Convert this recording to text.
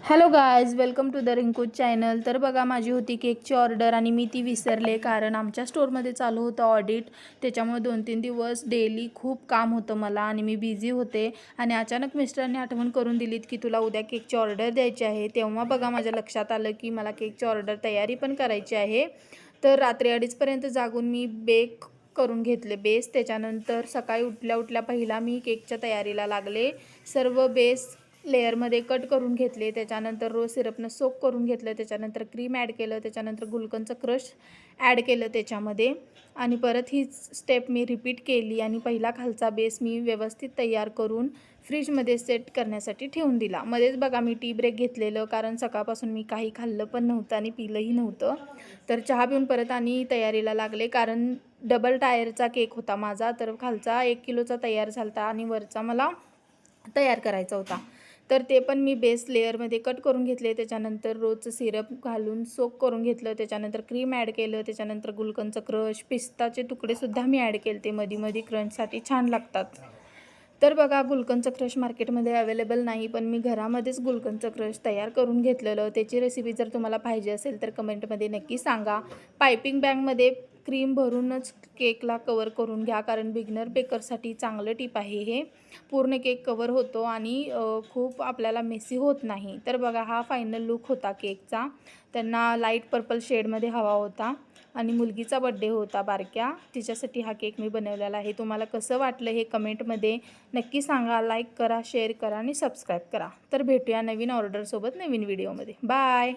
Hello guys, welcome to the Rinku channel. तर बघा, माझी होती केकची ऑर्डर आणि मी ती विसरले, कारण आमच्या स्टोअरमध्ये चालू होतं ऑडिट। त्याच्यामुळे 2-3 दिवस डेली खूप काम होतं मला आणि मी बिझी होते। आणि अचानक मिस्टरांनी आठवण करून दिलीत की तुला उद्या केकची ऑर्डर द्यायची आहे। तेव्हा बघा माझ्या लक्षात आलं की मला केकची ऑर्डर तयारी पण करायची आहे। तर रात्री 2:30पर्यंत जागून मी बेक करून घेतले बेस। त्याच्यानंतर सकाळी उठल्या पहिला मी केकच्या तयारीला लागले। सर्व बेस लेयरमध्ये कट करून घेतले, त्याच्यानंतर रोज सिरपनं सोक करून घेतलं, त्याच्यानंतर क्रीम ॲड केलं, त्याच्यानंतर गुलकंदचं क्रश ॲड केलं त्याच्यामध्ये आणि परत ही स्टेप मी रिपीट केली आणि पहिला खालचा बेस मी व्यवस्थित तयार करून फ्रीजमध्ये सेट करण्यासाठी ठेवून दिला। मध्येच बघा मी टी ब्रेक घेतलेलं, कारण सकाळपासून मी काही खाल्लं पण नव्हतं आणि पिलंही नव्हतं। तर चहा पिऊन परत आणि तयारीला लागले, कारण डबल टायरचा केक होता माझा। तर खालचा 1 किलोचा तयार झाला होता आणि वरचा मला तयार करायचा होता। तर ते पण मी बेस लेयरमध्ये कट करून घेतले, त्याच्यानंतर रोजचं सिरप घालून सोक करून घेतलं, त्याच्यानंतर क्रीम ॲड केलं, त्याच्यानंतर गुलकंदचं क्रश, पिस्ताचे तुकडेसुद्धा मी ॲड केले, ते मध्ये क्रंचसाठी छान लागतात। तर बघा, गुलकंदचं क्रश मार्केटमध्ये अवेलेबल नाही, पण मी घरामध्येच गुलकंदचं क्रश तयार करून घेतलेलं। त्याची रेसिपी जर तुम्हाला पाहिजे असेल तर कमेंटमध्ये नक्की सांगा। पायपिंग बॅगमध्ये क्रीम भरूनच केकला कवर करून घ्या, कारण बिगनर बेकरसाठी चांगलं टिप आहे हे। पूर्ण केक कवर होतो आणि खूप आपल्याला मेसी होत नाही। तर बघा, हा फायनल लुक होता केकचा। त्यांना लाईट पर्पल शेडमध्ये हवा होता आणि मुलगीचा बड्डे होता बारक्या, तिच्यासाठी हा केक मी बनवलेला आहे। तुम्हाला कसं वाटलं हे कमेंटमध्ये नक्की सांगा। लाईक करा, शेअर करा आणि सबस्क्राईब करा। तर भेटूया नवीन ऑर्डरसोबत नवीन व्हिडिओमध्ये। बाय।